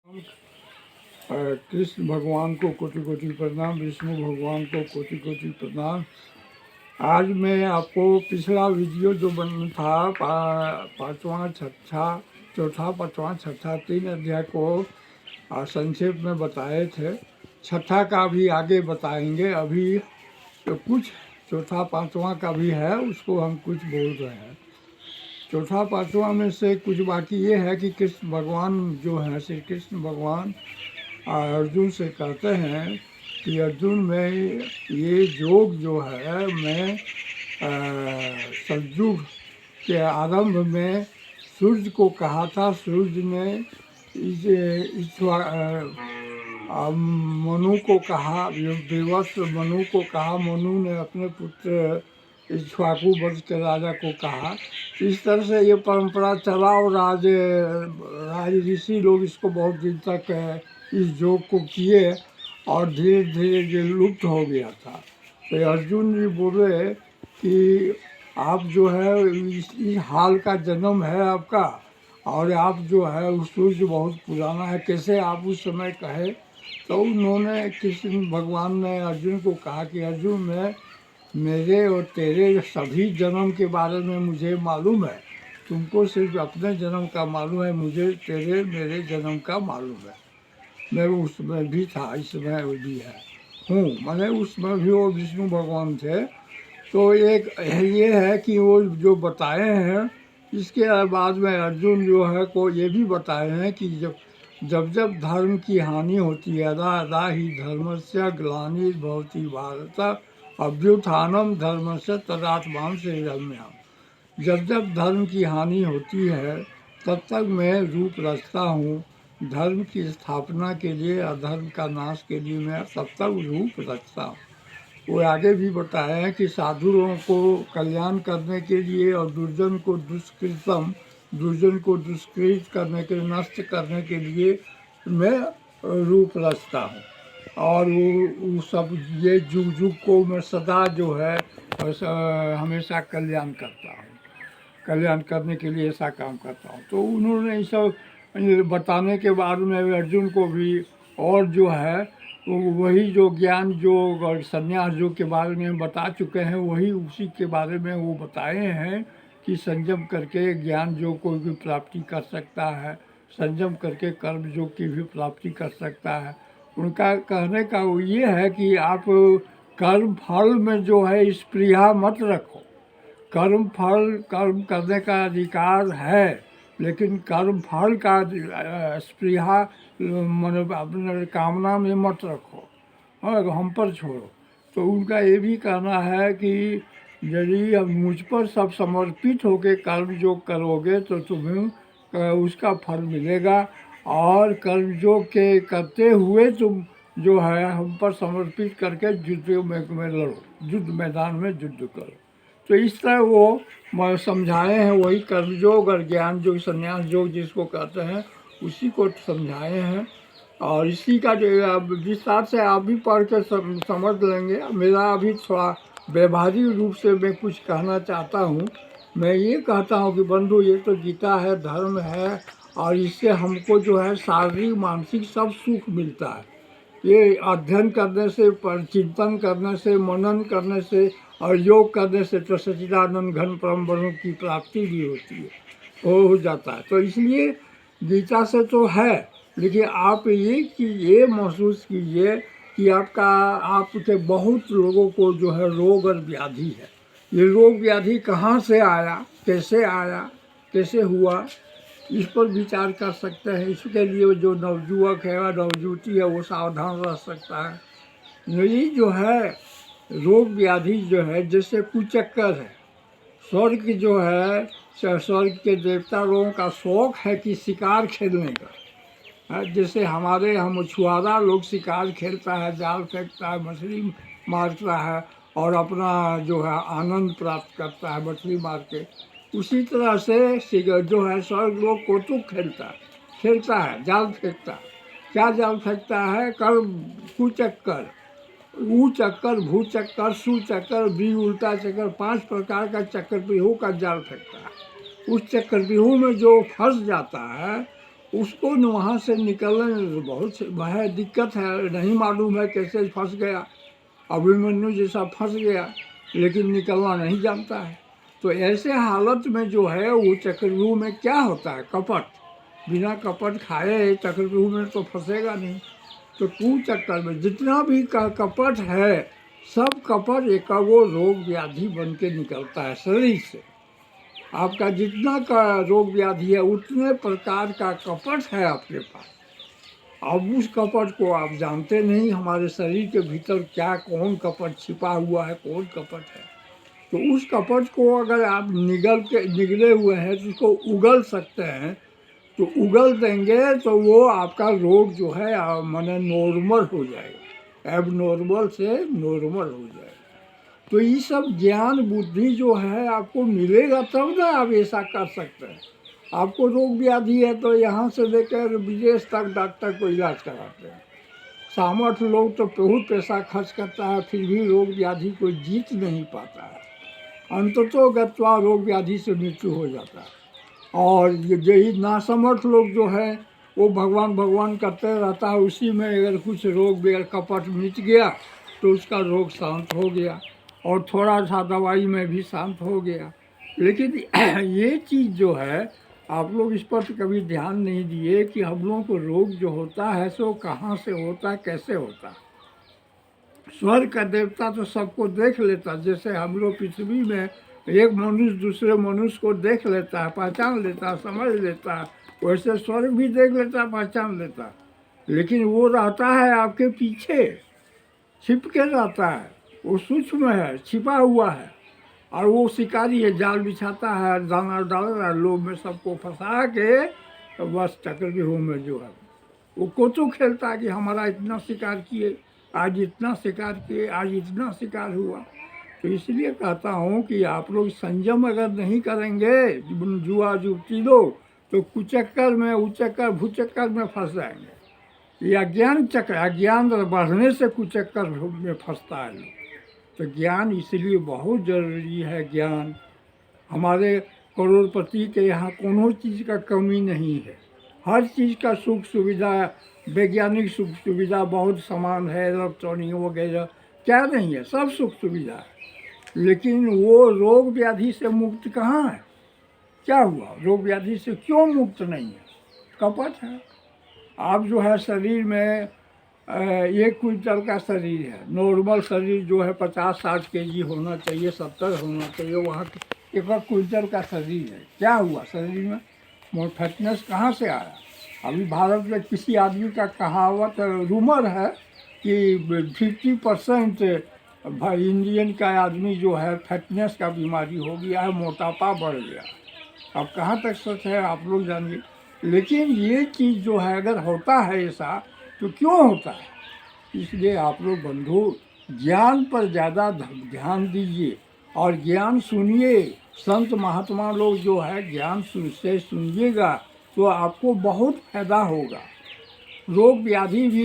कृष्ण भगवान को कोटि कोटि प्रणाम, विष्णु भगवान को कोटि कोटि प्रणाम। आज मैं आपको पिछला वीडियो जो बन था पाँचवा छठा चौथा पाँचवा छठा 3 अध्याय को संक्षेप में बताए थे। छठा का भी आगे बताएंगे। अभी तो कुछ चौथा पाँचवा का भी है, उसको हम कुछ बोल रहे हैं। चौथा पाँचवा में से कुछ बाकी ये है कि कृष्ण भगवान जो है, श्री कृष्ण भगवान अर्जुन से कहते हैं कि अर्जुन मैं ये योग जो है मैं सतयुग के आरंभ में सूर्य को कहा था। सूर्य ने मनु को कहा, देवश मनु को कहा, मनु ने अपने पुत्र इक्ष्वाकु वंश के राजा को कहा। इस तरह से ये परंपरा चला और राज ऋषि लोग इसको बहुत दिन तक इस योग को किए और धीरे धीरे ये लुप्त हो गया था। तो अर्जुन जी बोले कि आप जो है इस हाल का जन्म है आपका, और आप जो है उस सूर्य बहुत पुराना है, कैसे आप उस समय कहे। तो उन्होंने कृष्ण भगवान ने अर्जुन को कहा कि अर्जुन में मेरे और तेरे सभी जन्म के बारे में मुझे मालूम है, तुमको सिर्फ अपने जन्म का मालूम है, मुझे तेरे मेरे जन्म का मालूम है। मैं उसमें भी था, इसमें भी है हूँ, मैंने उसमें भी वो विष्णु भगवान थे। तो एक ये है कि वो जो बताए हैं, इसके बाद में अर्जुन जो है को ये भी बताए हैं कि जब जब धर्म की हानि होती है, अदा अदा ही धर्मस्य ग्लानिर्भवति भारत अभ्युत्थानम धर्मस्य तदात्मान से रम्याम। जब जब धर्म की हानि होती है तब तक मैं रूप रचता हूँ। धर्म की स्थापना के लिए, अधर्म का नाश के लिए मैं तब तक रूप रचता हूँ। वो आगे भी बताया है कि साधुओं को कल्याण करने के लिए और दुर्जन को दुष्कृत करने के, नष्ट करने के लिए मैं रूप रचता हूँ। और वो सब ये जुग जुग को मैं सदा जो है हमेशा कल्याण करता हूँ, कल्याण करने के लिए ऐसा काम करता हूँ। तो उन्होंने ये सब बताने के बाद में अर्जुन को भी और जो है वही जो ज्ञान योग और संन्यास योग के बारे में बता चुके हैं, वही उसी के बारे में वो बताए हैं कि संयम करके ज्ञान योग को भी प्राप्ति कर सकता है, संयम करके कर्म योग की भी प्राप्ति कर सकता है। उनका कहने का वो ये है कि आप कर्म फल में जो है स्पृहा मत रखो। कर्म करने का अधिकार है, लेकिन कर्म फल का स्पृहा मतलब अपने कामना में मत रखो और हम पर छोड़ो। तो उनका ये भी कहना है कि यदि अब मुझ पर सब समर्पित होकर कर्म योग करोगे तो तुम्हें उसका फल मिलेगा, और कर्म योग के करते हुए तुम जो है हम पर समर्पित करके युद्ध में लड़ो, युद्ध मैदान में युद्ध करो। तो इस तरह वो समझाए हैं, वही कर्म योग और ज्ञान योग संन्यास योग जिसको कहते हैं उसी को समझाए हैं। और इसी का जो विस्तार से आप भी पढ़ के समझ लेंगे। मेरा अभी थोड़ा व्यवहारिक रूप से मैं कुछ कहना चाहता हूँ। मैं ये कहता हूँ कि बंधु, ये तो गीता है, धर्म है, और इससे हमको जो है शारीरिक मानसिक सब सुख मिलता है। ये अध्ययन करने से, चिंतन करने से, मनन करने से और योग करने से तो सच्चिदानंद घन परम ब्रह्म की प्राप्ति भी होती है, हो जाता है। तो इसलिए गीता से तो है, लेकिन आप ये महसूस कीजिए कि आपके बहुत लोगों को जो है रोग और व्याधि है। ये रोग व्याधि कहाँ से आया, कैसे हुआ, इस पर विचार कर सकते हैं। इसके लिए जो नवयुवक है और नवयुवती है वो सावधान रह सकता है। ये जो है रोग व्याधि जो है जैसे कुचक्कर है। स्वर्ग जो है, स्वर्ग के देवता लोगों का शौक है कि शिकार खेलने का है। जैसे हमारे यहाँ मछुआरा लोग शिकार खेलता है, जाल फेंकता है, मछली मारता है और अपना जो है आनंद प्राप्त करता है मछली मार के। उसी तरह से जो है स्वर्ग लोग कौतुक खेलता है, जाल फेंकता है। क्या जाल फेंकता है? कुचक्कर, ऊ चक्कर, भू चक्कर, सुचक्कर, बी उल्टा चक्कर, 5 प्रकार का चक्कर व्यूह का जाल फेंकता है। उस चक्कर व्यूह में जो फंस जाता है उसको वहाँ से निकलने में बहुत वह दिक्कत है, नहीं मालूम है कैसे फंस गया, अभिमन्यु जैसा फंस गया, लेकिन निकलना नहीं जानता है। तो ऐसे हालत में जो है वो चक्रव्यूह में क्या होता है, कपट। बिना कपट खाए चक्रव्यूह में तो फंसेगा नहीं। तो कुचक्कर में जितना भी कपट है, सब कपट एक वो रोग व्याधि बन के निकलता है शरीर से। आपका जितना का रोग व्याधि है उतने प्रकार का कपट है आपके पास। अब उस कपट को आप जानते नहीं, हमारे शरीर के भीतर क्या कौन कपट छिपा हुआ है, कौन कपट है। तो उस कपट को अगर आप निगले हुए हैं तो उसको उगल सकते हैं, तो उगल देंगे तो वो आपका रोग जो है माने नॉर्मल हो जाएगा, एब नॉर्मल से नॉर्मल हो जाएगा। तो ये सब ज्ञान बुद्धि जो है आपको मिलेगा तब ना आप ऐसा कर सकते हैं। आपको रोग व्याधि है तो यहाँ से लेकर विदेश तक डॉक्टर को इलाज कराते हैं। सामर्थ्य लोग तो बहुत पैसा खर्च करता है, फिर भी रोग व्याधि को जीत नहीं पाता है। अंततः गत्वा रोग व्याधि से मृत्यु हो जाता है। और यही नासमर्थ लोग जो है वो भगवान भगवान करते रहता है, उसी में अगर कुछ रोग कपट मिट गया तो उसका रोग शांत हो गया, और थोड़ा सा दवाई में भी शांत हो गया। लेकिन ये चीज़ जो है आप लोग इस पर कभी ध्यान नहीं दिए कि हम लोगों को रोग जो होता है सो कहाँ से होता है, कैसे होता है। स्वर्ग का देवता तो सबको देख लेता, जैसे हम लोग पृथ्वी में एक मनुष्य दूसरे मनुष्य को देख लेता है, पहचान लेता है, समझ लेता है, वैसे स्वर्ग भी देख लेता है, पहचान लेता है। लेकिन वो रहता है आपके पीछे, छिप के रहता है, वो सूक्ष्म है, छिपा हुआ है। और वो शिकारी है, जाल बिछाता है, दाना डाल रहा है, लोभ में सबको फंसा के तो बस चक्रव्यूह में जो है वो कोचो खेलता है कि हमारा इतना शिकार किए, आज इतना शिकार किए, आज इतना शिकार हुआ। तो इसलिए कहता हूँ कि आप लोग संयम अगर नहीं करेंगे, जुआ जुगती लोग, तो कुचक्कर में उचक्कर भूचक्कर में फंस जाएंगे। ये अज्ञान चक्र, अज्ञान बढ़ने से कुचक्कर में फंसता है लोग। तो ज्ञान इसलिए बहुत ज़रूरी है। ज्ञान हमारे करोड़पति के यहाँ कोनो चीज़ का कमी नहीं है, हर चीज़ का सुख सुविधा, वैज्ञानिक सुख सुविधा बहुत समान है, इलेक्ट्रॉनिक वगैरह क्या नहीं है, सब सुख सुविधा है। लेकिन वो रोग व्याधि से मुक्त कहाँ है? क्या हुआ, रोग व्याधि से क्यों मुक्त नहीं है? कपट है। आप जो है शरीर में 1 क्विंटल का शरीर है, नॉर्मल शरीर जो है 50-60 केजी होना चाहिए, 70 होना चाहिए, वहाँ 1 क्विंटल का शरीर है। क्या हुआ शरीर में? मोर फिटनेस कहाँ से आया? अभी भारत में किसी आदमी का कहावत रूमर है कि 50% इंडियन का आदमी जो है फिटनेस का बीमारी हो गया है, मोटापा बढ़ गया। अब कहाँ तक सच है आप लोग जानिए। लेकिन ये चीज़ जो है अगर होता है ऐसा तो क्यों होता है? इसलिए आप लोग बंधु ज्ञान पर ज़्यादा ध्यान दीजिए और ज्ञान सुनिए। संत महात्मा लोग जो है ज्ञान से सुनिएगा तो आपको बहुत फायदा होगा। रोग व्याधि भी